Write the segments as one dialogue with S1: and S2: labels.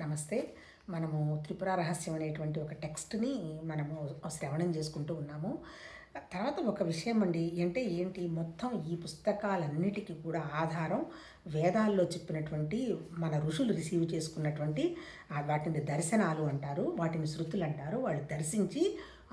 S1: నమస్తే. మనము త్రిపుర రహస్యం అనేటువంటి ఒక టెక్స్ట్‌ని మనము శ్రవణం చేసుకుంటూ ఉన్నాము. తర్వాత ఒక విషయం అండి. ఏంటి మొత్తం ఈ పుస్తకాలన్నిటికి కూడా ఆధారం వేదాల్లో చెప్పినటువంటి మన ఋషులు రిసీవ్ చేసుకున్నటువంటి వాటిని దర్శనాలు అంటారు. వాటిని శృతులు అంటారు. వాళ్ళు దర్శించి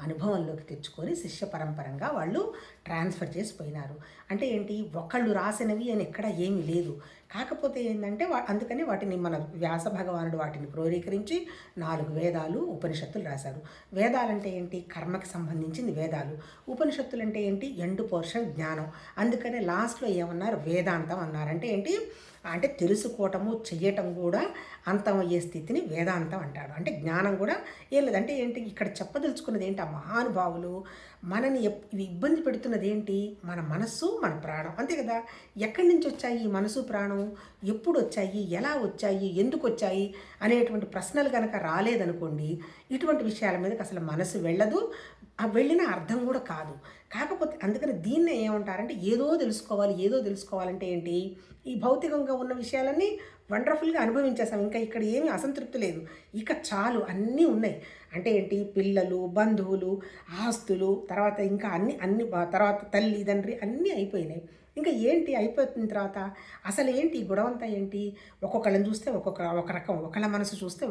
S1: అనుభవంలోకి తెచ్చుకొని శిష్య పరంపరంగా వాళ్ళు ట్రాన్స్ఫర్ చేసి పోయినారు. అంటే ఏంటి, ఒకళ్ళు రాసినవి అని ఎక్కడ ఏమీ లేదు. కాకపోతే ఏంటంటే అందుకని వాటిని మన వ్యాస భగవానుడు వాటిని క్రోడీకరించి 4 వేదాలు ఉపనిషత్తులు రాశారు. వేదాలంటే ఏంటి, కర్మకి సంబంధించింది వేదాలు. ఉపనిషత్తులు అంటే ఏంటి, ఎండు పోర్షన్ జ్ఞానం. అందుకనే లాస్ట్లో ఏమన్నారు, వేదాంతం అన్నారు. అంటే ఏంటి అంటే తెలుసుకోవటము చెయ్యటం కూడా అంతమయ్యే స్థితిని వేదాంతం అంటాడు. అంటే జ్ఞానం కూడా ఏం లేదంటే ఏంటి, ఇక్కడ చెప్పదలుచుకున్నది ఏంటి, ఆ మహానుభావులు మనని ఇబ్బంది పెడుతున్నది ఏంటి, మన మనస్సు మన ప్రాణం, అంతే కదా. ఎక్కడి నుంచి వచ్చాయి ఈ మనసు ప్రాణం, ఎప్పుడు వచ్చాయి, ఎలా వచ్చాయి, ఎందుకు వచ్చాయి అనేటువంటి ప్రశ్నలు కనుక రాలేదనుకోండి, ఇటువంటి విషయాల మీదకి అసలు మనసు వెళ్ళదు, ఆ వెళ్ళిన అర్థం కూడా కాదు. కాకపోతే అందుకని దీన్నే ఏమంటారంటే ఏదో తెలుసుకోవాలంటే ఏంటి, ఈ భౌతికంగా ఉన్న విషయాలన్నీ వండర్ఫుల్గా అనుభవించేసాం, ఇంకా ఇక్కడ ఏమీ అసంతృప్తి లేదు, ఇక చాలు అన్నీ ఉన్నాయి. అంటే ఏంటి, పిల్లలు, బంధువులు, ఆస్తులు, తర్వాత ఇంకా అన్ని తర్వాత తల్లి తండ్రి అన్నీ అయిపోయినాయి. ఇంకా ఏంటి అయిపోతున్న తర్వాత అసలు ఏంటి గొడవంతా ఏంటి, ఒక్కొక్కళ్ళని చూస్తే ఒక రకం, ఒకళ్ళ మనసు చూస్తే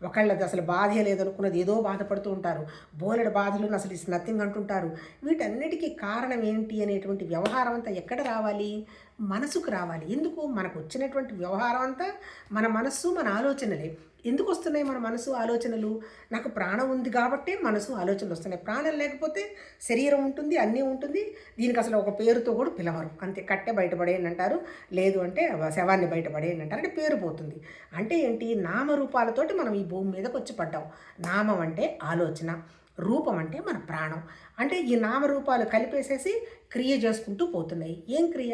S1: ఒకళ్ళది అసలు బాధే లేదనుకున్నది ఏదో బాధపడుతూ ఉంటారు, బోలెడు బాధలు అసలు ఇస్ నథింగ్ అంటుంటారు. వీటన్నిటికీ కారణం ఏంటి అనేటువంటి వ్యవహారం అంతా ఎక్కడ రావాలి, మనసుకు రావాలి. ఎందుకు, మనకు వచ్చినటువంటి వ్యవహారం అంతా మన మనస్సు మన ఆలోచనలే. ఎందుకు వస్తున్నాయి మన మనసు ఆలోచనలు, నాకు ప్రాణం ఉంది కాబట్టి మనసు ఆలోచనలు వస్తున్నాయి. ప్రాణం లేకపోతే శరీరం ఉంటుంది, అన్నీ ఉంటుంది, దీనికి అసలు ఒక పేరుతో కూడా పిలవరు, అంతే. కట్టె బయటపడేయని అంటారు, లేదు అంటే శవాన్ని బయటపడేయని అంటారు, అంటే పేరు పోతుంది. అంటే ఏంటి, నామరూపాలతోటి మనం ఈ భూమి మీదకి వచ్చి పడ్డాం. నామం అంటే ఆలోచన, రూపం అంటే మన ప్రాణం. అంటే ఈ నామరూపాలు కలిపేసేసి క్రియ చేసుకుంటూ పోతున్నాయి. ఏం క్రియ,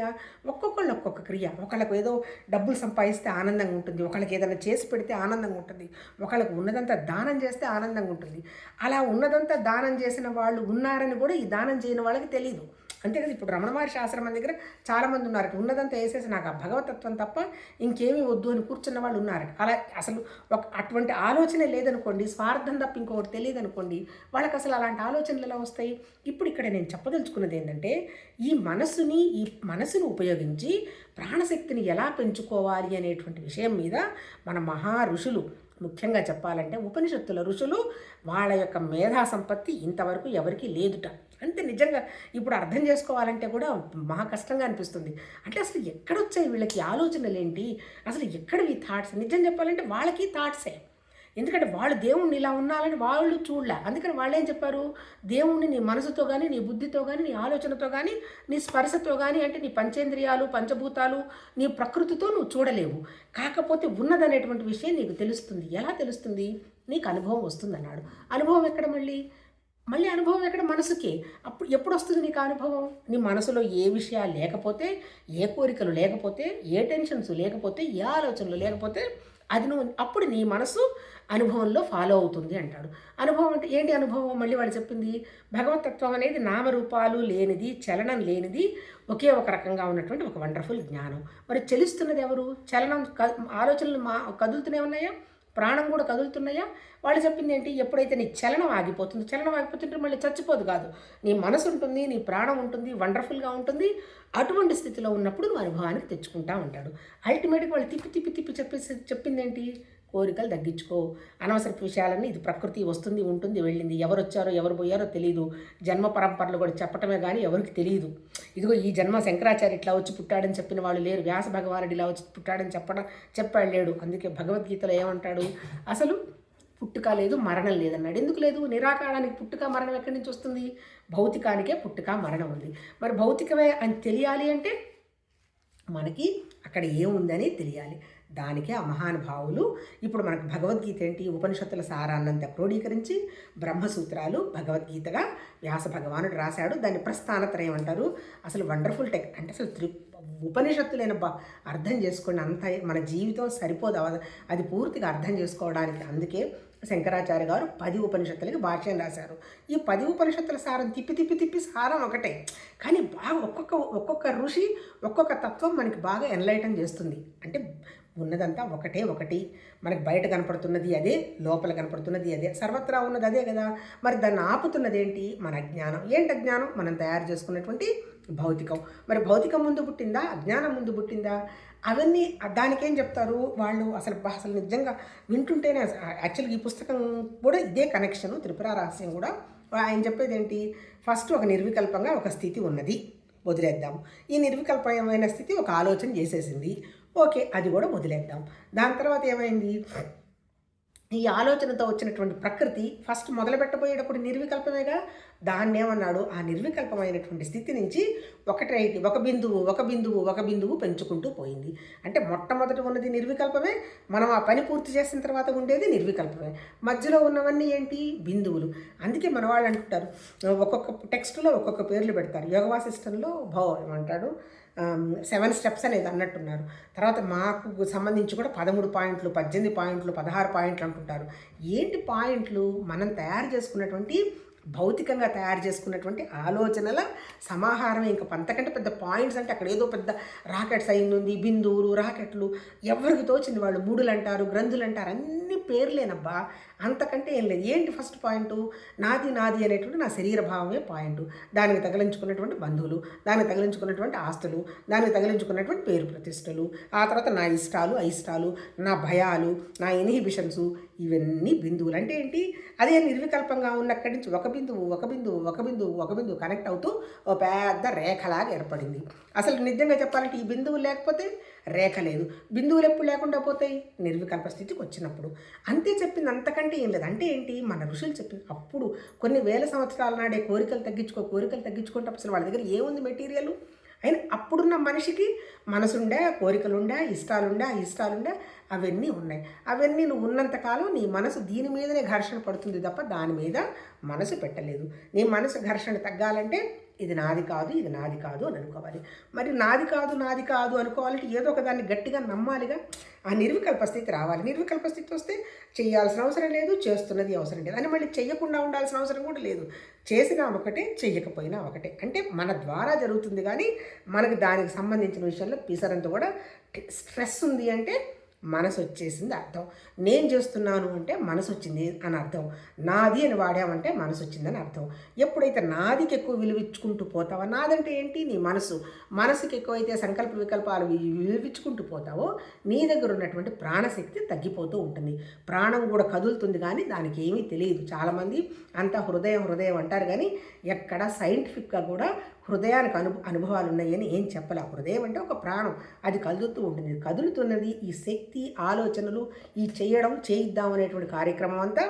S1: ఒక్కొక్కళ్ళు ఒక్కొక్క క్రియ. ఒకళ్ళకు ఏదో డబ్బులు సంపాదిస్తే ఆనందంగా ఉంటుంది, ఒకళ్ళకి ఏదైనా చేసి పెడితే ఆనందంగా ఉంటుంది, ఒకళ్ళకు ఉన్నదంతా దానం చేస్తే ఆనందంగా ఉంటుంది. అలా ఉన్నదంతా దానం చేసిన వాళ్ళు ఉన్నారని కూడా ఈ దానం చేయని వాళ్ళకి తెలియదు, అంతే కదా. ఇప్పుడు రమణ మహర్షి ఆశ్రమం దగ్గర చాలామంది ఉన్నారు, ఉన్నదంతా వేసేసి నాకు ఆ భగవతత్వం తప్ప ఇంకేమీ వద్దు అని కూర్చున్న వాళ్ళు ఉన్నారు. అలా అసలు అటువంటి ఆలోచనే లేదనుకోండి, స్వార్థం తప్ప ఇంకొకటి తెలియదు అనుకోండి, వాళ్ళకి అసలు అలాంటి ఆలోచనలు ఎలా వస్తాయి. ఇప్పుడు ఇక్కడ నేను చెప్పదలుచుకున్నది ఏంటంటే, ఈ మనసును ఉపయోగించి ప్రాణశక్తిని ఎలా పెంచుకోవాలి అనేటువంటి విషయం మీద మన మహా ఋషులు, ముఖ్యంగా చెప్పాలంటే ఉపనిషత్తుల ఋషులు, వాళ్ళ యొక్క మేధా సంపత్తి ఇంతవరకు ఎవరికీ లేదుట. అంతే, నిజంగా ఇప్పుడు అర్థం చేసుకోవాలంటే కూడా మహా కష్టంగా అనిపిస్తుంది. అంటే అసలు ఎక్కడొచ్చాయి వీళ్ళకి ఆలోచనలు ఏంటి, అసలు ఎక్కడివి థాట్స్. నిజం చెప్పాలంటే వాళ్ళకి థాట్సే, ఎందుకంటే వాళ్ళు దేవుణ్ణి ఇలా ఉండాలని వాళ్ళు చూడలే. అందుకని వాళ్ళు ఏం చెప్పారు, దేవుణ్ణి నీ మనసుతో కానీ, నీ బుద్ధితో కానీ, నీ ఆలోచనతో కానీ, నీ స్పర్శతో కానీ, అంటే నీ పంచేంద్రియాలు, పంచభూతాలు, నీ ప్రకృతితో నువ్వు చూడలేవు. కాకపోతే ఉన్నదనేటువంటి విషయం నీకు తెలుస్తుంది. ఎలా తెలుస్తుంది, నీకు అనుభవం వస్తుంది అన్నాడు. అనుభవం ఎక్కడ, మళ్ళీ అనుభవం ఎక్కడ, మనసుకే. అప్పుడు ఎప్పుడు వస్తుంది నీకు అనుభవం, నీ మనసులో ఏ విషయాలు లేకపోతే, ఏ కోరికలు లేకపోతే, ఏ టెన్షన్స్ లేకపోతే, ఏ ఆలోచనలు లేకపోతే, అది నువ్వు అప్పుడు నీ మనసు అనుభవంలో ఫాలో అవుతుంది అంటాడు. అనుభవం అంటే ఏంటి అనుభవం, మళ్ళీ వాళ్ళు చెప్పింది భగవతత్వం అనేది నామరూపాలు లేనిది, చలనం లేనిది, ఒకే ఒక రకంగా ఉన్నటువంటి ఒక వండర్ఫుల్ జ్ఞానం. మరి చలిస్తున్నది ఎవరు, చలనం ఆలోచనలు కదులుతూనే ఉన్నాయా, ప్రాణం కూడా కదులుతున్నాయా. వాళ్ళు చెప్పింది ఏంటి, ఎప్పుడైతే నీ చలనం ఆగిపోతుంటే మళ్ళీ చచ్చిపోదు కాదు, నీ మనసు ఉంటుంది, నీ ప్రాణం ఉంటుంది, వండర్ఫుల్గా ఉంటుంది. అటువంటి స్థితిలో ఉన్నప్పుడు నువ్వు అనుభవానికి తెచ్చుకుంటా ఉంటాడు. అల్టిమేట్గా వాళ్ళు తిప్పి చెప్పింది ఏంటి, కోరికలు తగ్గించుకో, అనవసరపు విషయాలన్నీ, ఇది ప్రకృతి వస్తుంది ఉంటుంది వెళ్ళింది, ఎవరు వచ్చారో ఎవరు పోయారో తెలియదు, జన్మ పరంపరలు కూడా చెప్పటమే కానీ ఎవరికి తెలియదు. ఇదిగో ఈ జన్మ శంకరాచార్య ఇట్లా వచ్చి పుట్టాడని చెప్పిన వాళ్ళు లేరు, వ్యాస భగవానుడు ఇలా వచ్చి పుట్టాడని చెప్పాడు లేడు. అందుకే భగవద్గీతలో ఏమంటాడు, అసలు పుట్టుక లేదు మరణం లేదన్నాడు. ఎందుకు లేదు, నిరాకారానికి పుట్టుక మరణం ఎక్కడి నుంచి వస్తుంది, భౌతికానికే పుట్టుక మరణం ఉంది. మరి భౌతికమే అని తెలియాలి అంటే మనకి అక్కడ ఏముందని తెలియాలి. దానికే ఆ మహానుభావులు ఇప్పుడు మనకు భగవద్గీత ఏంటి, ఉపనిషత్తుల సారాన్నంతా క్రోడీకరించి బ్రహ్మసూత్రాలు భగవద్గీతగా వ్యాస భగవానుడు రాశాడు. దాన్ని ప్రస్థానత్రయం అంటారు. అసలు వండర్ఫుల్ అంటే అసలు ఉపనిషత్తులైన అర్థం చేసుకోండి, అంత మన జీవితం సరిపోదు అది పూర్తిగా అర్థం చేసుకోవడానికి. అందుకే శంకరాచార్య గారు 10 ఉపనిషత్తులకి భాష్యం రాశారు. ఈ 10 ఉపనిషత్తుల సారం తిప్పి సారం ఒకటే, కానీ బాగా ఒక్కొక్క ఋషి ఒక్కొక్క తత్వం మనకి బాగా ఎన్లైటన్ చేస్తుంది. అంటే ఉన్నదంతా ఒకటే ఒకటి. మనకి బయట కనపడుతున్నది అదే, లోపల కనపడుతున్నది అదే, సర్వత్రా ఉన్నది అదే కదా. మరి దాన్ని ఆపుతున్నది ఏంటి? మన అజ్ఞానం. ఏంటి అజ్ఞానం? మనం తయారు చేసుకున్నటువంటి భౌతికం. మరి భౌతికం ముందు పుట్టిందా, అజ్ఞానం ముందు పుట్టిందా? అవన్నీ దానికేం చెప్తారు వాళ్ళు? అసలు నిజంగా వింటుంటేనే యాక్చువల్గా ఈ పుస్తకం కూడా ఇదే కనెక్షను, త్రిపుర రహస్యం కూడా. ఆయన చెప్పేది ఏంటి? ఫస్ట్ ఒక నిర్వికల్పంగా ఒక స్థితి ఉన్నది, వదిలేద్దాం. ఈ నిర్వికల్పమైన స్థితి ఒక ఆలోచన చేసేసింది, ఓకే, అది కూడా వదిలేద్దాం. దాని తర్వాత ఏమైంది? ఈ ఆలోచనతో వచ్చినటువంటి ప్రకృతి ఫస్ట్ మొదలు పెట్టబోయేటప్పుడు నిర్వికల్పమేగా. దాన్ని ఏమన్నాడు? ఆ నిర్వికల్పమైనటువంటి స్థితి నుంచి ఒక బిందువు పెంచుకుంటూ పోయింది. అంటే మొట్టమొదటి ఉన్నది నిర్వికల్పమే, మనం ఆ పని పూర్తి చేసిన తర్వాత ఉండేది నిర్వికల్పమే. మధ్యలో ఉన్నవన్నీ ఏంటి? బిందువులు. అందుకే మన వాళ్ళు అంటుంటారు, ఒక్కొక్క టెక్స్ట్లో ఒక్కొక్క పేర్లు పెడతారు. యోగ వాసిష్టంలో ఏమంటాడు, 7 స్టెప్స్ అనేది అన్నట్టున్నారు. తర్వాత మాకు సంబంధించి కూడా 13 పాయింట్లు, 18 పాయింట్లు, 16 పాయింట్లు అంటుంటారు. ఏంటి పాయింట్లు? మనం తయారు చేసుకున్నటువంటి భౌతికంగా తయారు చేసుకున్నటువంటి ఆలోచనల సమాహారం. ఇంకా అంతకంటే పెద్ద పాయింట్స్ అంటే అక్కడ ఏదో పెద్ద రాకెట్స్ అయింది, బిందువులు, రాకెట్లు, ఎవరికి తోచింది వాళ్ళు మూడులు అంటారు, గ్రంథులు అంటారు, అన్ని పేర్లేనబ్బా, అంతకంటే ఏం లేదు. ఏంటి ఫస్ట్ పాయింట్? నాది అనేటువంటి నా శరీర భావమే పాయింట్. దానికి తగిలించుకున్నటువంటి బంధువులు, దానికి తగిలించుకున్నటువంటి ఆస్తులు, దానికి తగిలించుకున్నటువంటి పేరు ప్రతిష్టలు, ఆ తర్వాత నా ఇష్టాలు, అయిష్టాలు, నా భయాలు, నా ఇన్హిబిషన్స్, ఇవన్నీ బిందువులు. అంటే ఏంటి? అదే నిర్వికల్పంగా ఉన్నక్కడి నుంచి ఒక బిందువు కనెక్ట్ అవుతూ ఓ పెద్ద రేఖలాగా ఏర్పడింది. అసలు నిజంగా చెప్పాలంటే ఈ బిందువులు లేకపోతే రేఖ లేదు. బిందువులు ఎప్పుడు లేకుండా పోతాయి? నిర్వికల్ప స్థితికి వచ్చినప్పుడు. అంతే చెప్పింది, అంతకంటే ఏం లేదు. అంటే ఏంటి? మన ఋషులు చెప్పింది అప్పుడు కొన్ని వేల సంవత్సరాల నాడే కోరికలు తగ్గించుకుంటే అసలు వాళ్ళ దగ్గర ఏముంది మెటీరియల్? అయినా అప్పుడున్న మనిషికి మనసుండే, కోరికలుండే, ఇష్టాలుండే, అవన్నీ ఉన్నాయి. అవన్నీ నువ్వు ఉన్నంతకాలం నీ మనసు దీని మీదనే ఘర్షణ పడుతుంది తప్ప దాని మీద మనసు పెట్టలేదు. నీ మనసు ఘర్షణ తగ్గాలంటే ఇది నాది కాదు అని అనుకోవాలి. మరి నాది కాదు అనుకోవాలంటే ఏదో ఒక దాన్ని గట్టిగా నమ్మాలిగా. ఆ నిర్వికల్ప స్థితి రావాలి. నిర్వికల్ప స్థితి వస్తే చేయాల్సిన అవసరం లేదు, చేస్తున్నది అవసరం లేదు అని మళ్ళీ చెయ్యకుండా ఉండాల్సిన అవసరం కూడా లేదు. చేసినా ఒకటే, చెయ్యకపోయినా ఒకటే. అంటే మన ద్వారా జరుగుతుంది, కానీ మనకు దానికి సంబంధించిన విషయంలో పిసరంత కూడా స్ట్రెస్ ఉంది అంటే మనసు వచ్చేసింది అర్థం. నేను చేస్తున్నాను అంటే మనసు వచ్చింది అని అర్థం. నాది అని వాడామంటే మనసు వచ్చిందని అర్థం. ఎప్పుడైతే నాదికి ఎక్కువ విలువించుకుంటూ పోతావో, నాదంటే ఏంటి? నీ మనసుకి ఎక్కువైతే సంకల్ప వికల్పాలు విలువించుకుంటూ పోతావో నీ దగ్గర ఉన్నటువంటి ప్రాణశక్తి తగ్గిపోతూ ఉంటుంది. ప్రాణం కూడా కదులుతుంది, కానీ దానికి ఏమీ తెలియదు. చాలామంది అంతా హృదయం అంటారు, కానీ ఎక్కడ సైంటిఫిక్గా కూడా హృదయానికి అనుభవాలు ఉన్నాయని ఏం చెప్పలే. హృదయం అంటే ఒక ప్రాణం, అది కదులుతూ ఉంటుంది. కదులుతున్నది ఈ శక్తి, ఆలోచనలు, ఈ చేయిద్దాం అనేటువంటి కార్యక్రమం అంతా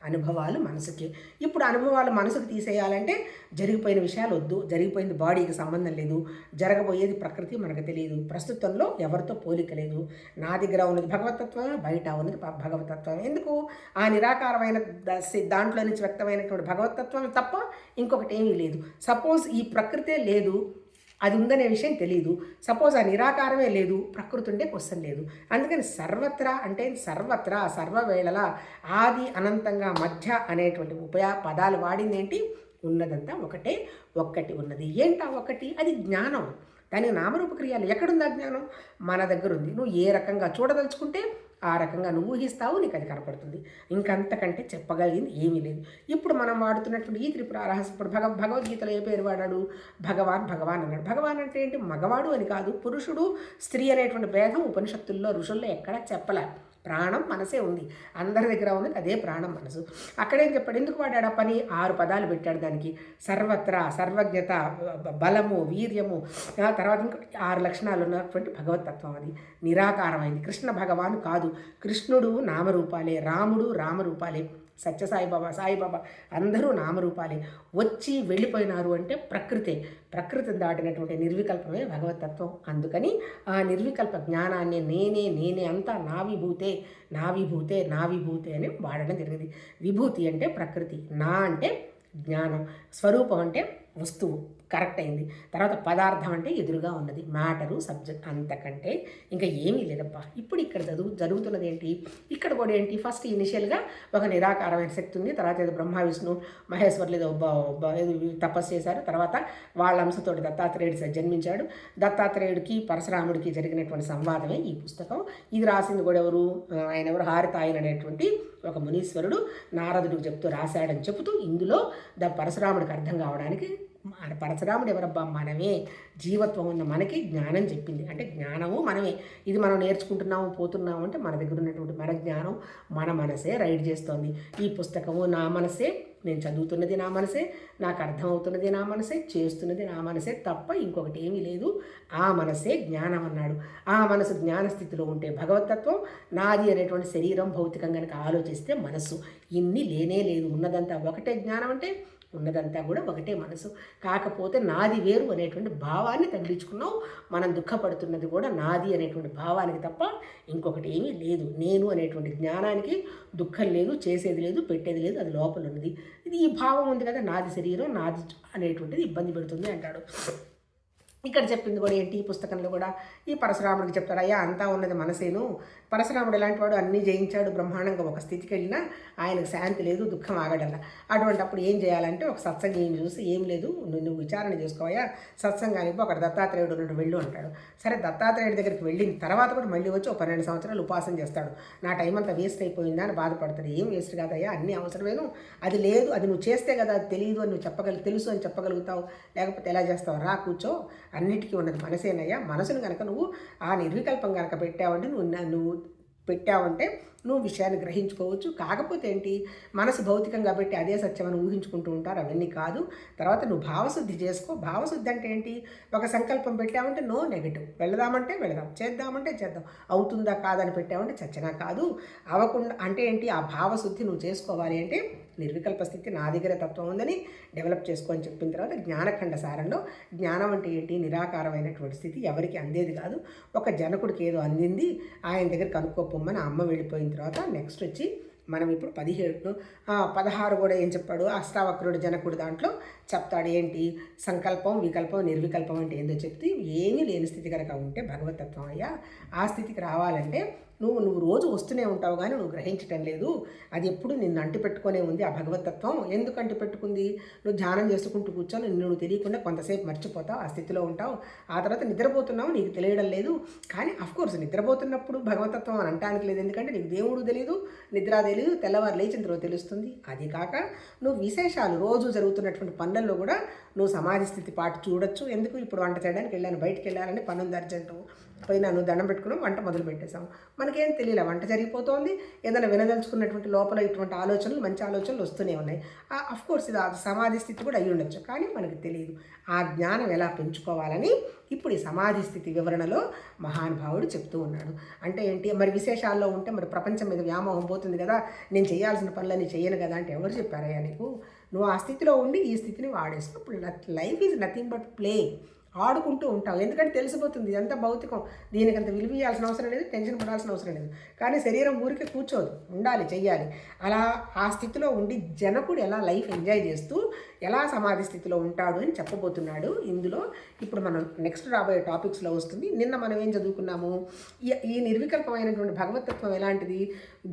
S1: అనుభవాలు మనసుకి. ఇప్పుడు అనుభవాలు మనసుకు తీసేయాలంటే జరిగిపోయిన విషయాలు వద్దు, జరిగిపోయింది బాడీకి సంబంధం లేదు, జరగబోయేది ప్రకృతి మనకు తెలియదు, ప్రస్తుతంలో ఎవరితో పోలిక లేదు. నా దగ్గర ఉన్నది భగవతత్వం, బయట ఉన్నది భగవతత్వం. ఎందుకు? ఆ నిరాకారమైన దాంట్లో నుంచి వ్యక్తమైనటువంటి భగవతత్వం తప్ప ఇంకొకటి ఏమీ లేదు. సపోజ్ ఈ ప్రకృతే లేదు, అది ఉందనే విషయం తెలియదు. సపోజ్ ఆ నిరాకారమే లేదు, ప్రకృతి ఉండే క్వశ్చన్ లేదు. అందుకని సర్వత్రా అంటే సర్వత్రా, సర్వవేళలా, ఆది అనంతంగా, మధ్య అనేటువంటి పదాలు వాడింది ఏంటి? ఉన్నదంతా ఒక్కటి ఉన్నది. ఏంటా ఒకటి? అది జ్ఞానం. దానికి నామరూపక్రియాలు. ఎక్కడుంది ఆ జ్ఞానం? మన దగ్గర ఉంది. నువ్వు ఏ రకంగా చూడదలుచుకుంటే ఆ రకంగా నువ్వు ఊహిస్తావు, నీకు అది కనపడుతుంది. ఇంకంతకంటే చెప్పగలిగింది ఏమీ లేదు. ఇప్పుడు మనం వాడుతున్నటువంటి ఈ త్రిపుర రహస్యం, ఇప్పుడు భగవద్గీతలో ఏ పేరు వాడాడు? భగవాన్ అన్నాడు. భగవాన్ అంటే ఏంటి? మగవాడు అని కాదు, పురుషుడు స్త్రీ అనేటువంటి భేదం ఉపనిషత్తుల్లో, ఋషుల్లో ఎక్కడా చెప్పలే. ప్రాణం మనసే ఉంది, అందరి దగ్గర ఉన్నది అదే ప్రాణం మనసు. అక్కడేం చెప్పాడు? ఎందుకు వాడాడు ఆ పని? 6 పదాలు పెట్టాడు దానికి. సర్వత్రా, సర్వజ్ఞత, బలము, వీర్యము, తర్వాత ఇంకా 6 లక్షణాలు ఉన్నటువంటి భగవతత్వం. అది నిరాకారమైంది. కృష్ణ భగవాను కాదు, కృష్ణుడు నామరూపాలే, రాముడు రామరూపాలే, సాయిబాబా అందరూ నామరూపాలే. వచ్చి వెళ్ళిపోయినారు అంటే ప్రకృతిని దాటినటువంటి నిర్వికల్పమే భగవతత్వం. అందుకని ఆ నిర్వికల్ప జ్ఞానాన్ని నేనే అంతా నా విభూతే అని వాడడం జరిగింది. విభూతి అంటే ప్రకృతి, నా అంటే జ్ఞానం, స్వరూపం అంటే వస్తువు. కరెక్ట్ అయింది. తర్వాత పదార్థం అంటే ఎదురుగా ఉన్నది, మ్యాటరు సబ్జెక్ట్, అంతకంటే ఇంకా ఏమీ లేదబ్బా. ఇప్పుడు ఇక్కడ జరుగుతున్నది ఏంటి, ఇక్కడ కూడా ఏంటి, ఫస్ట్ ఇనిషియల్గా ఒక నిరాకారమైన శక్తి ఉంది, తర్వాత ఏదో బ్రహ్మ విష్ణు మహేశ్వర్లు ఏదో తపస్సు చేశారు, తర్వాత వాళ్ళ అంశతోటి దత్తాత్రేయుడు జన్మించాడు. దత్తాత్రేయుడికి పరశురాముడికి జరిగినటువంటి సంవాదమే ఈ పుస్తకం. ఇది రాసింది కూడా ఎవరు, ఆయన ఎవరు, హారితాయన్ అనేటువంటి ఒక మునీశ్వరుడు నారదుడికి చెప్తూ రాశాడని చెబుతూ ఇందులో పరశురాముడికి అర్థం కావడానికి పరశురాముడు ఎవరబ్బా, మనమే, జీవత్వం ఉన్న మనకి జ్ఞానం చెప్పింది. అంటే జ్ఞానము మనమే, ఇది మనం నేర్చుకుంటున్నాము పోతున్నాము అంటే మన దగ్గర ఉన్నటువంటి మన జ్ఞానం మన మనసే రైడ్ చేస్తోంది. ఈ పుస్తకము నా మనసే, నేను చదువుతున్నది నా మనసే, నాకు అర్థమవుతున్నది నా మనసే, చేస్తున్నది నా మనసే తప్ప ఇంకొకటి ఏమీ లేదు. ఆ మనసే జ్ఞానం అన్నాడు. ఆ మనసు జ్ఞానస్థితిలో ఉంటే భగవతత్వం, నాది అనేటువంటి శరీరం భౌతికంగా కనుక ఆలోచిస్తే మనస్సు, ఇన్ని లేనే లేదు. ఉన్నదంతా ఒకటే జ్ఞానం అంటే ఉన్నదంతా కూడా ఒకటే మనసు. కాకపోతే నాది వేరు అనేటువంటి భావాన్ని తగిలించుకున్నాం. మనం దుఃఖపడుతున్నది కూడా నాది అనేటువంటి భావానికి తప్ప ఇంకొకటి ఏమీ లేదు. నేను అనేటువంటి జ్ఞానానికి దుఃఖం లేదు, చేసేది లేదు, పెట్టేది లేదు, అది లోపల ఉన్నది. ఇది ఈ భావం ఉంది కదా, నాది శరీరం, నాది అనేటువంటిది ఇబ్బంది పెడుతుంది అంటాడు. ఇక్కడ చెప్పింది కూడా ఏంటి, ఈ పుస్తకంలో కూడా ఈ పరశురాముడికి చెప్తాడు, అయ్యా అంతా ఉన్నది మనసేను. పరశురాముడు ఎలాంటి వాడు, అన్నీ జయించాడు బ్రహ్మాండంగా, ఒక స్థితికి వెళ్ళినా ఆయనకు శాంతి లేదు, దుఃఖం ఆగడల్లా. అటువంటి అప్పుడు ఏం చేయాలంటే ఒక సత్సంగం చూసి, ఏం లేదు నువ్వు విచారణ చేసుకోవా, సత్సంగానికి అక్కడ దత్తాత్రేయుడు ఉన్నట్టు వెళ్ళు అంటాడు. సరే దత్తాత్రేయుడి దగ్గరికి వెళ్ళిన తర్వాత కూడా మళ్ళీ వచ్చి ఒక 12 సంవత్సరాలు ఉపాసన చేస్తాడు. నా టైం అంతా వేస్ట్ అయిపోయిందా అని బాధపడతాడు. ఏం వేస్ట్ కాదయ్యా, అన్నీ అవసరమేను, అది లేదు, అది నువ్వు చేస్తే కదా, అది తెలియదు అని నువ్వు తెలుసు అని చెప్పగలుగుతావు, లేకపోతే ఎలా చేస్తావు, రా కూర్చో, అన్నిటికీ ఉన్నది మనసేనయ్యా. మనసును కనుక నువ్వు ఆ నిర్వికల్పం కనుక పెట్టావంటే నువ్వు పెట్టావంటే నువ్వు విషయాన్ని గ్రహించుకోవచ్చు. కాకపోతే ఏంటి, మనసు భౌతికం కాబట్టి అదే సత్యమని ఊహించుకుంటూ ఉంటారు, అవన్నీ కాదు. తర్వాత నువ్వు భావశుద్ధి చేసుకో. భావశుద్ధి అంటే ఏంటి, ఒక సంకల్పం పెట్టామంటే నో నెగటివ్, వెళదామంటే వెళదాం, చేద్దామంటే చేద్దాం, అవుతుందా కాదని పెట్టామంటే చచ్చినా కాదు, అవ్వకుండా అంటే ఏంటి, ఆ భావశుద్ధి నువ్వు చేసుకోవాలి అంటే నిర్వికల్ప స్థితి నా దగ్గర తత్వం ఉందని డెవలప్ చేసుకొని చెప్పిన తర్వాత జ్ఞానఖండ సారంలో జ్ఞానం అంటే ఏంటి, నిరాకారమైనటువంటి స్థితి, ఎవరికి అందేది కాదు. ఒక జనకుడికి ఏదో అందింది, ఆయన దగ్గర కనుక్కోపోమ్మని అమ్మ వెళ్ళిపోయిన తర్వాత నెక్స్ట్ వచ్చి మనం ఇప్పుడు 16 కూడా ఏం చెప్పాడు, అష్టావక్రుడు జనకుడు దాంట్లో చెప్తాడు ఏంటి, సంకల్పం వికల్పం నిర్వికల్పం అంటే ఏందో చెప్తే, ఏమీ లేని స్థితి కనుక ఉంటే భగవతత్వం అయ్యా. ఆ స్థితికి రావాలంటే నువ్వు రోజు వస్తూనే ఉంటావు కానీ నువ్వు గ్రహించటం లేదు. అది ఎప్పుడు నిన్ను అంటిపెట్టుకునే ఉంది ఆ భగవతత్వం. ఎందుకు అంటిపెట్టుకుంది, నువ్వు ధ్యానం చేసుకుంటూ కూర్చొని నువ్వు తెలియకుండా కొంతసేపు మర్చిపోతావు, ఆ స్థితిలో ఉంటావు. ఆ తర్వాత నిద్రపోతున్నావు, నీకు తెలియడం లేదు. కానీ అఫ్కోర్స్ నిద్రపోతున్నప్పుడు భగవతత్వం అని అంటానికి లేదు, ఎందుకంటే నీకు దేవుడు తెలియదు, నిద్ర తెలియదు, తెల్లవారు లేచిన తర్వాత తెలుస్తుంది. అది కాక నువ్వు విశేషాలు రోజు జరుగుతున్నటువంటి పనులలో కూడా నువ్వు సమాధి స్థితి పాటు చూడొచ్చు. ఎందుకు, ఇప్పుడు వంట చేయడానికి వెళ్ళాను, బయటికి వెళ్ళాలని పనుంది అర్జెంటు, పోయినాను, దండం పెట్టుకున్నాం, వంట మొదలు పెట్టేశాం, మనకేం తెలియలే, వంట జరిగిపోతుంది, ఏదైనా వినదలుచుకున్నటువంటి లోపల ఇటువంటి ఆలోచనలు, మంచి ఆలోచనలు వస్తూనే ఉన్నాయి. అఫ్కోర్స్ ఇది సమాధి స్థితి కూడా అయ్యి ఉండొచ్చు, కానీ మనకు తెలియదు. ఆ జ్ఞానం ఎలా పెంచుకోవాలని ఇప్పుడు ఈ సమాధి స్థితి వివరణలో మహానుభావుడు చెప్తూ ఉన్నాడు. అంటే ఏంటి, మరి విశేషాల్లో ఉంటే మరి ప్రపంచం మీద వ్యామోహం పోతుంది కదా, నేను చేయాల్సిన పనులన్నీ చేయను కదా అంటే ఎవరు చెప్పారయ్యా నీకు, నువ్వు ఆ స్థితిలో ఉండి ఈ స్థితిని వాడేసుకో. ఇప్పుడు life is nothing but play, ఆడుకుంటూ ఉంటావు. ఎందుకంటే తెలిసిపోతుంది ఇదంతా భౌతికం, దీనికంత విలువ ఇవ్వాల్సిన అవసరం లేదు, టెన్షన్ పడాల్సిన అవసరం లేదు. కానీ శరీరం ఊరికే కూర్చోదు, ఉండాలి, చెయ్యాలి. అలా ఆ స్థితిలో ఉండి జనకుడు ఎలా లైఫ్ ఎంజాయ్ చేస్తూ ఎలా సమాధి స్థితిలో ఉంటాడు అని చెప్పబోతున్నాడు ఇందులో. ఇప్పుడు మనం నెక్స్ట్ రాబోయే టాపిక్స్లో వస్తుంది. నిన్న మనం ఏం చదువుకున్నాము, ఈ నిర్వికల్పమైనటువంటి భగవతత్వం ఎలాంటిది,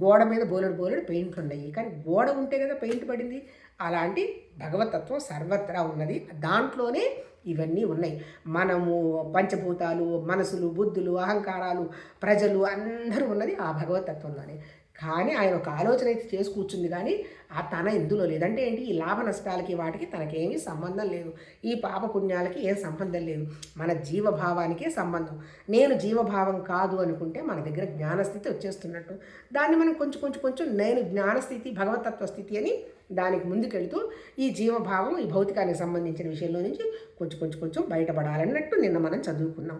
S1: గోడ మీద బోలెడు పెయింట్లు ఉన్నాయి, కానీ గోడ ఉంటే కదా పెయింట్ పడింది. అలాంటి భగవతత్వం సర్వత్రా ఉన్నది, దాంట్లోనే ఇవన్నీ ఉన్నాయి. మనము పంచభూతాలు, మనసులు, బుద్ధులు, అహంకారాలు, ప్రజలు అందరూ ఉన్నది ఆ భగవతత్వంలోనే. కానీ ఆయన ఒక ఆలోచన అయితే చేసి కూర్చుంది, కానీ ఆ తన ఇందులో లేదంటే ఏంటి, ఈ లాభ నష్టాలకి వాటికి తనకేమీ సంబంధం లేదు, ఈ పాప పుణ్యాలకి ఏం సంబంధం లేదు, మన జీవభావానికే సంబంధం. నేను జీవభావం కాదు అనుకుంటే మన దగ్గర జ్ఞానస్థితి వచ్చేస్తున్నట్టు. దాన్ని మనం కొంచెం నేను జ్ఞానస్థితి భగవతత్వ స్థితి అని దానికి ముందుకెళ్తూ ఈ జీవభావం ఈ భౌతికానికి సంబంధించిన విషయంలో నుంచి కొంచెం బయటపడాలన్నట్టు నిన్న మనం చదువుకున్నాం.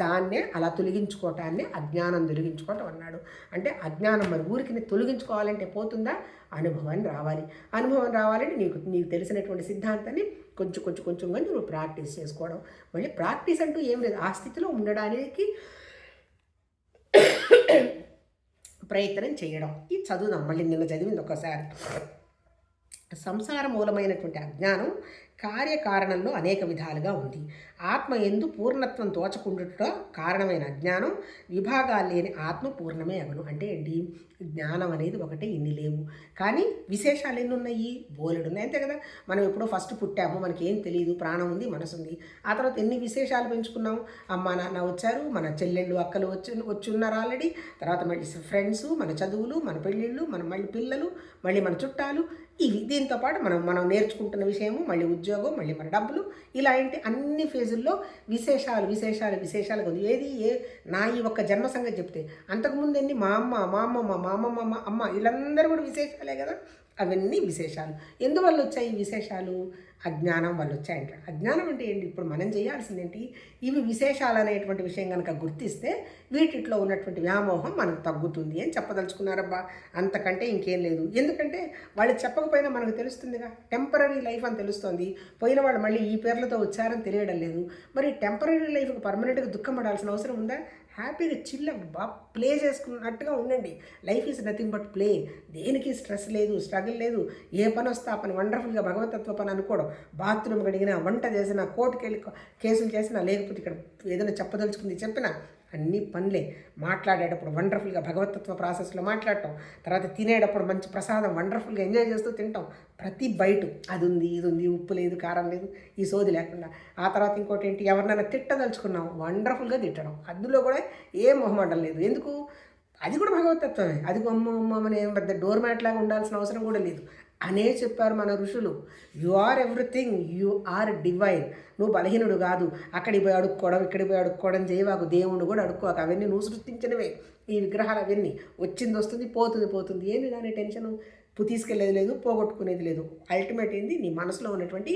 S1: దాన్నే అలా తొలగించుకోవటాన్ని అజ్ఞానం తొలగించుకోవటం అన్నాడు. అంటే అజ్ఞానం మరి ఊరికి తొలగించుకోవాలంటే పోతుందా, అనుభవం రావాలి. అనుభవం రావాలంటే నీకు తెలిసినటువంటి సిద్ధాంతాన్ని కొంచెంగా నువ్వు ప్రాక్టీస్ చేసుకోవడం. మళ్ళీ ప్రాక్టీస్ అంటూ ఏం లేదు, ఆ స్థితిలో ఉండడానికి ప్రయత్నం చేయడం. ఇది చదువుదాం మళ్ళీ, నిన్న చదివింది ఒకసారి. సంసార మూలమైనటువంటి అజ్ఞానం కార్యకారణంలో అనేక విధాలుగా ఉంది. ఆత్మ ఎందు పూర్ణత్వం తోచకుండుట కారణమైన అజ్ఞానం విభాగాలు లేని ఆత్మ పూర్ణమే అగును. అంటే ఏంటి, జ్ఞానం అనేది ఒకటే, ఇన్ని లేవు, కానీ విశేషాలు ఎన్ని ఉన్నాయి, బోలెడు ఉన్నాయి, అంతే కదా. మనం ఎప్పుడో ఫస్ట్ పుట్టాము, మనకి ఏం తెలియదు, ప్రాణం ఉంది, మనసు ఉంది. ఆ తర్వాత ఎన్ని విశేషాలు పెంచుకున్నాం, అమ్మ నాన్న వచ్చారు, మన చెల్లెళ్ళు అక్కలు వచ్చి ఉన్నారు ఆల్రెడీ, తర్వాత మళ్ళీ ఫ్రెండ్స్, మన చదువులు, మన పెళ్ళిళ్ళు, మన మళ్ళీ పిల్లలు, మళ్ళీ మన చుట్టాలు, ఇవి దీంతో పాటు మనం నేర్చుకుంటున్న విషయము, మళ్ళీ ఉద్యోగం, మళ్ళీ మన డబ్బులు, ఇలా ఏంటి అన్ని ఫేజుల్లో విశేషాలు ఉంది. ఏది నా ఈ ఒక్క జన్మ సంగతి చెప్తే అంతకుముందు ఎన్ని మా అమ్మమ్మ మా అమ్మ వీళ్ళందరూ కూడా విశేషాలే కదా. అవన్నీ విశేషాలు. ఎందువల్ల వచ్చాయి ఈ విశేషాలు? అజ్ఞానం వల్ల వచ్చాయంటారు. అజ్ఞానం అంటే ఏంటి? ఇప్పుడు మనం చేయాల్సిందేంటి, ఇవి విశేషాలు అనేటువంటి విషయం కనుక గుర్తిస్తే వీటిలో ఉన్నటువంటి వ్యామోహం మనకు తగ్గుతుంది అని చెప్పదలుచుకున్నారబ్బా. అంతకంటే ఇంకేం లేదు. ఎందుకంటే వాళ్ళు చెప్పకపోయినా మనకు తెలుస్తుందిగా, టెంపరీ లైఫ్ అని తెలుస్తుంది. పోయిన వాళ్ళు మళ్ళీ ఈ పేర్లతో వచ్చారని తెలియడం లేదు. మరి టెంపరీ లైఫ్కి పర్మనెంట్గా దుఃఖం పడాల్సిన అవసరం ఉందా? హ్యాపీగా చిల్ ప్లే చేసుకున్నట్టుగా ఉండండి. Life is nothing but play. దేనికి స్ట్రెస్ లేదు, స్ట్రగుల్ లేదు. ఏ పని వస్తే ఆ పని వండర్ఫుల్గా భగవతత్వ పని అనుకోవడం, బాత్రూమ్ కడిగినా, వంట చేసినా, కోర్టుకి వెళ్ళి కేసులు చేసినా, లేకపోతే ఇక్కడ ఏదైనా చెప్పదలుచుకుంది చెప్పినా, అన్ని పనులే. మాట్లాడేటప్పుడు వండర్ఫుల్గా భగవతత్వ ప్రాసెస్లో మాట్లాడటం, తర్వాత తినేటప్పుడు మంచి ప్రసాదం వండర్ఫుల్గా ఎంజాయ్ చేస్తూ తింటాం. ప్రతి బయట అది ఉంది, ఇది ఉంది, ఉప్పు లేదు, కారం లేదు, ఈ సోది లేకుండా. ఆ తర్వాత ఇంకోటి ఏంటి, ఎవరినైనా తిట్టదలుచుకున్నాం, వండర్ఫుల్గా తిట్టడం, అందులో కూడా ఏం మొహమాటం లేదు. ఎందుకు? అది కూడా భగవతత్వమే. అది అమ్మని ఏం పెద్ద డోర్ మ్యాట్ లాగా ఉండాల్సిన అవసరం కూడా లేదు అనే చెప్పారు మన ఋషులు. You are everything, you are divine. నువ్వు బలహీనుడు కాదు. అక్కడికి పోయి అడుక్కోవడం, ఇక్కడికి పోయి అడుక్కోవడం చేయవాకు. దేవుడు కూడా అడుక్కోవాకు. అవన్నీ నువ్వు సృష్టించినవే ఈ విగ్రహాలు. అవన్నీ వచ్చింది వస్తుంది, పోతుంది. ఏంది దాని టెన్షను? తీసుకెళ్ళేది లేదు, పోగొట్టుకునేది లేదు. అల్టిమేట్ ఏంది, నీ మనసులో ఉన్నటువంటి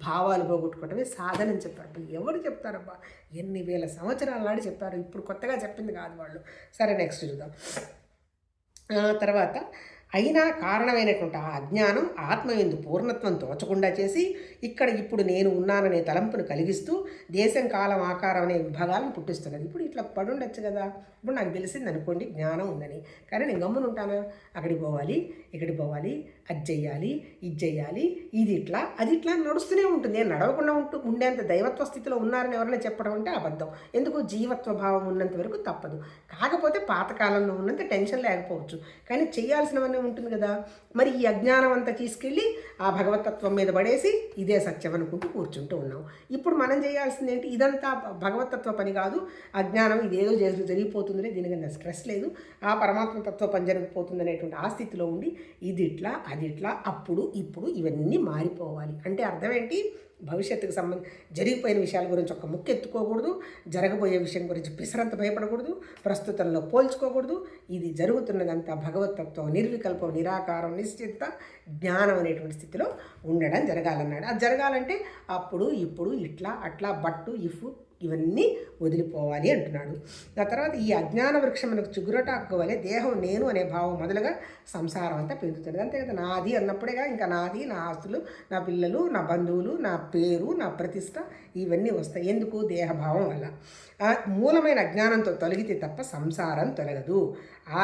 S1: భావాలు పోగొట్టుకోవటమే సాధన అని చెప్పారు. ఎవరు చెప్తారబ్బా? ఎన్ని వేల సంవత్సరాల నాడు చెప్పారు. ఇప్పుడు కొత్తగా చెప్పింది కాదు వాళ్ళు. సరే, నెక్స్ట్ చూద్దాం. తర్వాత అయినా కారణమైనటువంటి ఆ అజ్ఞానం ఆత్మ యందు పూర్ణత్వం తోచకుండా చేసి ఇక్కడ ఇప్పుడు నేను ఉన్నాననే తలంపును కలిగిస్తూ దేశం, కాలం, ఆకారం అనే విభాగాలను పుట్టిస్తున్నది. ఇప్పుడు ఇట్లా పడుండొచ్చు కదా. ఇప్పుడు నాకు తెలిసింది అనుకోండి జ్ఞానం ఉందని, కానీ నేను గమ్మున ఉంటాను. అక్కడికి పోవాలి, ఇక్కడికి పోవాలి, అది చెయ్యాలి, ఇది చెయ్యాలి, ఇది ఇట్లా అది ఇట్లా నడుస్తూనే ఉంటుంది. నేను నడవకుండా ఉండేంత దైవత్వ స్థితిలో ఉన్నారని ఎవరైనా చెప్పడం అంటే అబద్ధం. ఎందుకు? జీవత్వ భావం ఉన్నంత వరకు తప్పదు. కాకపోతే పాతకాలంలో ఉన్నంత టెన్షన్ లేకపోవచ్చు, కానీ చేయాల్సినవన్నీ ఉంటుంది కదా. మరి ఈ అజ్ఞానం అంతా తీసుకెళ్ళి ఆ భగవతత్వం మీద పడేసి ఇదే సత్యం అనుకుంటూ కూర్చుంటూ ఉన్నాం. ఇప్పుడు మనం చేయాల్సింది ఏంటి? ఇదంతా భగవతత్వ పని కాదు, అజ్ఞానం ఇదేదో జరిగిపోతుందనే, దీనికన్నా స్ట్రెస్ లేదు, ఆ పరమాత్మ తత్వ పని జరిగిపోతుంది అనేటువంటి ఆ స్థితిలో ఉండి ఇది ఇట్లా అది ఇట్లా అప్పుడు ఇప్పుడు ఇవన్నీ మారిపోవాలి. అంటే అర్థం ఏంటి? భవిష్యత్తుకు జరిగిపోయిన విషయాల గురించి ఒక ముక్కు ఎత్తుకోకూడదు, జరగబోయే విషయం గురించి పిసరంత భయపడకూడదు, ప్రస్తుతంలో పోల్చుకోకూడదు. ఇది జరుగుతున్నదంతా భగవతత్వం, నిర్వికల్పం, నిరాకారం, నిశ్చిత జ్ఞానం అనేటువంటి స్థితిలో ఉండడం జరగాలన్నాడు. అది జరగాలంటే అప్పుడు ఇప్పుడు ఇట్లా అట్లా బట్టు ఇఫ్ ఇవన్నీ వదిలిపోవాలి అంటున్నాడు. ఆ తర్వాత ఈ అజ్ఞాన వృక్షం మనకు చిగురటాకు వలె దేహం నేను అనే భావం మొదలుగా సంసారం అంతా పెరుగుతుంది. అంతే కదా, నాది అన్నప్పుడేగా ఇంకా నాది, నా ఆస్తులు, నా పిల్లలు, నా బంధువులు, నా పేరు, నా ప్రతిష్ట ఇవన్నీ వస్తాయి. ఎందుకు? దేహభావం వల్ల. మూలమైన అజ్ఞానంతో తొలగితే తప్ప సంసారం తొలగదు.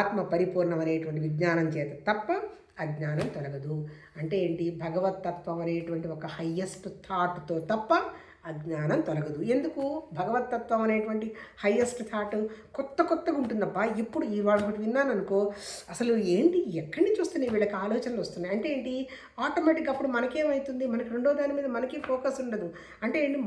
S1: ఆత్మ పరిపూర్ణం అనేటువంటి విజ్ఞానం చేత తప్ప అజ్ఞానం తొలగదు. అంటే ఏంటి? భగవతత్వం అనేటువంటి ఒక హయ్యెస్ట్ థాట్తో తప్ప అజ్ఞానం తొలగదు. ఎందుకు? భగవతత్వం అనేటువంటి హయ్యెస్ట్ థాట్ కొత్తగా ఉంటుందబ్బా. ఇప్పుడు ఇవాళ ఒకటి విన్నాను అనుకో, అసలు ఏంటి, ఎక్కడి నుంచి వస్తున్నాయి వీళ్ళకి ఆలోచనలు వస్తున్నాయి అంటే ఏంటి? ఆటోమేటిక్గా అప్పుడు మనకేమవుతుంది, మనకి రెండో దాని మీద మనకి ఫోకస్ ఉండదు. అంటే ఏంటి,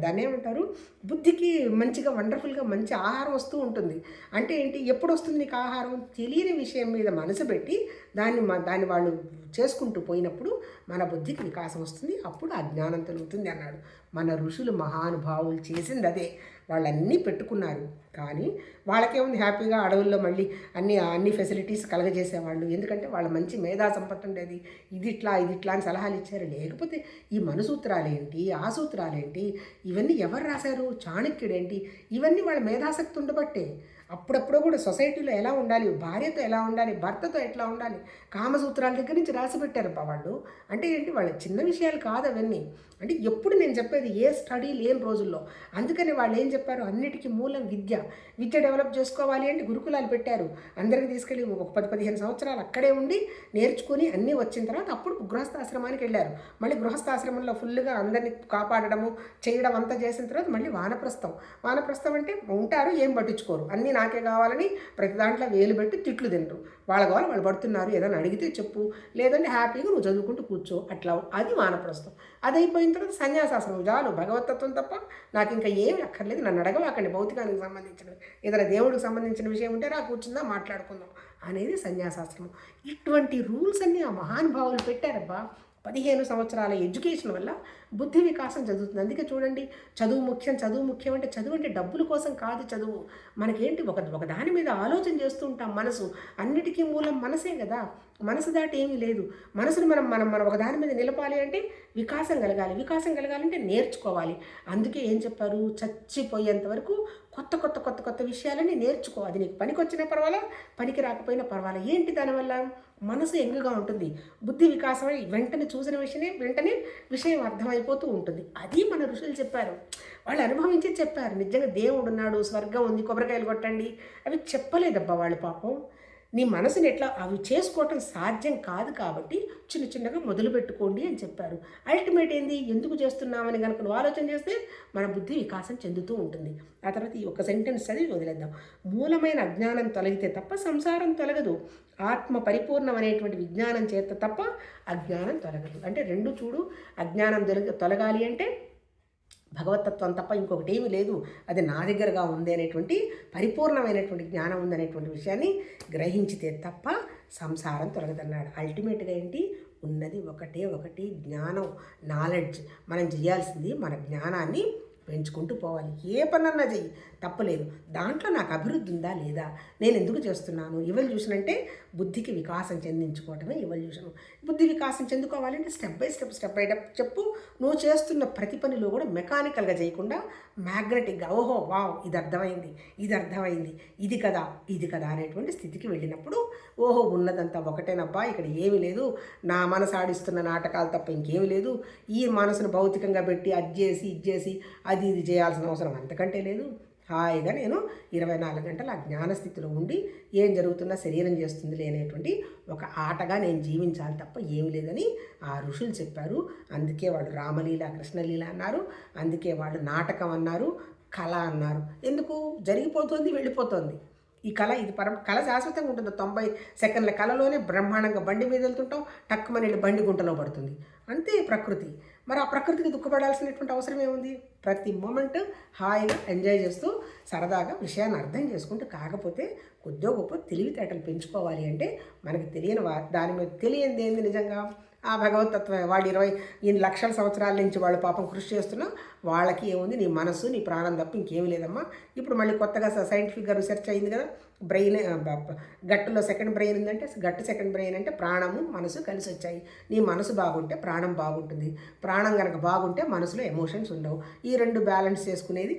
S1: దాన్ని ఏమంటారు, బుద్ధికి మంచిగా వండర్ఫుల్గా మంచి ఆహారం వస్తూ ఉంటుంది. అంటే ఏంటి, ఎప్పుడు వస్తుంది నీకు ఆహారం? తెలియని విషయం మీద మనసు పెట్టి దాన్ని వాళ్ళు చేసుకుంటూ పోయినప్పుడు మన బుద్ధికి వికాసం వస్తుంది, అప్పుడు అజ్ఞానం తొలుగుతుంది అన్నాడు. మన ఋషులు మహానుభావులు చేసింది అదే. వాళ్ళన్నీ పెట్టుకున్నారు, కానీ వాళ్ళకేముంది, హ్యాపీగా అడవుల్లో మళ్ళీ అన్ని ఫెసిలిటీస్ కలగజేసేవాళ్ళు. ఎందుకంటే వాళ్ళ మంచి మేధా సంపత్తి ఉండేది. ఇది ఇట్లా అని సలహాలు ఇచ్చారు. లేకపోతే ఈ మనుసూత్రాలేంటి, ఆ సూత్రాలేంటి, ఇవన్నీ ఎవరు రాశారు? చాణక్యుడేంటి? ఇవన్నీ వాళ్ళ మేధాశక్తి ఉండబట్టే. అప్పుడప్పుడు కూడా సొసైటీలో ఎలా ఉండాలి, భార్యతో ఎలా ఉండాలి, భర్తతో ఎట్లా ఉండాలి, కామసూత్రాల దగ్గర నుంచి రాసి పెట్టారబ్బా వాళ్ళు. అంటే ఏంటి, వాళ్ళ చిన్న విషయాలు కాదు అవన్నీ. అంటే ఎప్పుడు నేను చెప్పేది ఏ స్టడీ లేని రోజుల్లో. అందుకని వాళ్ళు ఏం చెప్పారు, అన్నిటికీ మూలం విద్య. విద్య డెవలప్ చేసుకోవాలి అంటే గురుకులాలు పెట్టారు. అందరికీ తీసుకెళ్ళి ఒక 10-15 సంవత్సరాలు అక్కడే ఉండి నేర్చుకుని అన్నీ వచ్చిన తర్వాత అప్పుడు గృహస్థాశ్రమానికి వెళ్ళారు. మళ్ళీ గృహస్థాశ్రమంలో ఫుల్గా అందరినీ కాపాడడము చేయడం అంతా చేసిన తర్వాత మళ్ళీ వానప్రస్థం. వానప్రస్థం అంటే ఉంటారు, ఏం పట్టించుకోరు, అన్నీ నాకే కావాలని ప్రతి దాంట్లో వేలు పెట్టి తిట్లు తింటారు. వాళ్ళ కావాలి వాళ్ళు పడుతున్నారు, ఏదైనా అడిగితే చెప్పు, లేదంటే హ్యాపీగా నువ్వు చదువుకుంటూ కూర్చో, అట్లా. అది వానప్రస్థం. అది అయిపోయిన తర్వాత సన్యాసాశ్రమం. చాలు, భగవతత్వం తప్ప నాకు ఇంకా ఏమి అక్కర్లేదు, నన్ను అడగవాకండి భౌతికానికి సంబంధించినది, ఏదైనా దేవుడికి సంబంధించిన విషయం ఉంటే రా కూర్చుందా మాట్లాడుకుందాం అనేది సన్యాసాశ్రమం. ఇటువంటి రూల్స్ అన్నీ ఆ మహానుభావులు పెట్టారబ్బా. 15 సంవత్సరాల ఎడ్యుకేషన్ వల్ల బుద్ధి వికాసం జరుగుతుంది. అందుకే చూడండి, చదువు ముఖ్యం, చదువు ముఖ్యం అంటే చదువు అంటే డబ్బుల కోసం కాదు. చదువు మనకేంటి, ఒక దాని మీద ఆలోచన చేస్తూ ఉంటాం. మనసు అన్నిటికీ మూలం మనసే కదా. మనసు దాటి ఏమీ లేదు. మనసుని మనం ఒక దాని మీద నిలపాలి అంటే వికాసం కలగాలి. వికాసం కలగాలంటే నేర్చుకోవాలి. అందుకే ఏం చెప్పారు, చచ్చిపోయేంత వరకు కొత్త కొత్త కొత్త కొత్త విషయాలని నేర్చుకో. అది నీకు పనికి వచ్చినా పర్వాలా, పనికి రాకపోయినా పర్వాలా. ఏంటి దానివల్ల, మనసు ఎంగుగా ఉంటుంది. బుద్ధి వికాసం వెంటనే చూసిన వెంటనే విషయం అర్థమైపోతూ ఉంటుంది. అది మన ఋషులు చెప్పారు, వాళ్ళు అనుభవించి చెప్పారు. నిజంగా దేవుడు ఉన్నాడు, స్వర్గం ఉంది, కొబ్బరికాయలు కొట్టండి అవి చెప్పలేదబ్బా వాళ్ళు. పాపం నీ మనసుని ఎట్లా అవి చేసుకోవటం సాధ్యం కాదు కాబట్టి చిన్న చిన్నగా మొదలు పెట్టుకోండి అని చెప్పారు. అల్టిమేట్ ఏంది, ఎందుకు చేస్తున్నామని కనుక నువ్వు ఆలోచన చేస్తే మన బుద్ధి వికాసం చెందుతూ ఉంటుంది. ఆ తర్వాత ఈ ఒక సెంటెన్స్ చదివి వదిలేద్దాం. మూలమైన అజ్ఞానం తొలగితే తప్ప సంసారం తొలగదు. ఆత్మ పరిపూర్ణం అనేటువంటి విజ్ఞానం చేత తప్ప అజ్ఞానం తొలగదు. అంటే రెండు చూడు, అజ్ఞానం తొలగాలి అంటే భగవతత్వం తప్ప ఇంకొకటి ఏమీ లేదు, అది నా దగ్గరగా ఉంది అనేటువంటి పరిపూర్ణమైనటువంటి జ్ఞానం ఉందనేటువంటి విషయాన్ని గ్రహించితే తప్ప సంసారం తొలగదన్నాడు. అల్టిమేట్గా ఏంటి, ఉన్నది ఒకటే ఒకటి జ్ఞానం, నాలెడ్జ్. మనం చేయాల్సింది మన జ్ఞానాన్ని పెంచుకుంటూ పోవాలి. ఏ పనన్నా చెయ్యి, తప్పలేదు. దాంట్లో నాకు అభివృద్ధి ఉందా లేదా, నేను ఎందుకు చేస్తున్నాను. ఎవల్యూషన్ అంటే బుద్ధికి వికాసం చెందించుకోవటమే ఎవల్యూషన్. బుద్ధి వికాసం చెందుకోవాలంటే స్టెప్ బై స్టెప్ చెప్పు. నువ్వు చేస్తున్న ప్రతి పనిలో కూడా మెకానికల్గా చేయకుండా మ్యాగ్నెటిక్గా, ఓహో వావ్ ఇది అర్థమైంది, ఇది కదా అనేటువంటి స్థితికి వెళ్ళినప్పుడు, ఓహో ఉన్నదంతా ఒకటేనబ్బా, ఇక్కడ ఏమీ లేదు, నా మనసు ఆడిస్తున్న నాటకాలు తప్ప ఇంకేమీ లేదు, ఈ మనసును భౌతికంగా పెట్టి అది చేసి ఇది చేసి ఇది చేయాల్సిన అవసరం అంతకంటే లేదు. హాయిగా నేను 24 గంటలు ఆ జ్ఞానస్థితిలో ఉండి ఏం జరుగుతున్నా శరీరం చేస్తుంది లేనేటువంటి ఒక ఆటగా నేను జీవించాలి తప్ప ఏమి లేదని ఆ ఋషులు చెప్పారు. అందుకే వాళ్ళు రామలీల, కృష్ణలీల అన్నారు. అందుకే వాళ్ళు నాటకం అన్నారు, కళ అన్నారు. ఎందుకు, జరిగిపోతుంది, వెళ్ళిపోతుంది. ఈ కళ, ఇది కళ శాశ్వతంగా ఉంటుంది. 90 సెకండ్ల కళలోనే బ్రహ్మాండంగా బండి మీద వెళ్తుంటాం, టక్కుమని వెళ్ళి బండి గుంటలో పడుతుంది. అంతే ప్రకృతి. మరి ఆ ప్రకృతికి దుఃఖపడాల్సినటువంటి అవసరం ఏముంది. ప్రతి మూమెంట్ హాయిగా ఎంజాయ్ చేస్తూ సరదాగా విషయాన్ని అర్థం చేసుకుంటూ, కాకపోతే కొద్దిగా గొప్ప తెలివితేటలు పెంచుకోవాలి. అంటే మనకి తెలియని దాని మీద తెలియనిది ఏంది నిజంగా, ఆ భగవతత్వం. వాళ్ళు 20 లక్షల సంవత్సరాల నుంచి వాళ్ళు పాపం కృషి చేస్తున్నా వాళ్ళకి ఏముంది, నీ మనసు నీ ప్రాణం తప్ప ఇంకేమీ లేదమ్మా. ఇప్పుడు మళ్ళీ కొత్తగా సైంటిఫిక్గా రీసెర్చ్ అయింది కదా, బ్రెయిన్ గట్టులో సెకండ్ బ్రెయిన్ ఉందంటే, గట్టు సెకండ్ బ్రెయిన్ అంటే ప్రాణము మనసు కలిసి వచ్చాయి. నీ మనసు బాగుంటే ప్రాణం బాగుంటుంది, ప్రాణం కనుక బాగుంటే మనసులో ఎమోషన్స్ ఉండవు. ఈ రెండు బ్యాలెన్స్ చేసుకునేది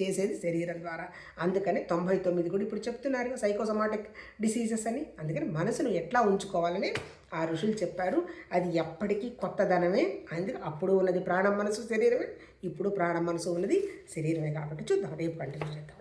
S1: చేసేది శరీరం ద్వారా. అందుకని 99 కూడా ఇప్పుడు చెప్తున్నారు సైకోసమాటిక్ డిసీజెస్ అని. అందుకని మనసును ఎట్లా ఉంచుకోవాలని ఆ ఋషులు చెప్పారు. అది ఎప్పటికీ కొత్తదనమే. అందుకే అప్పుడు ఉన్నది ప్రాణం మనసు శరీరమే, ఇప్పుడు ప్రాణం మనసు ఉన్నది శరీరమే. కాబట్టి చూద్దాం, రేపు కంటిన్యూ చేద్దాం.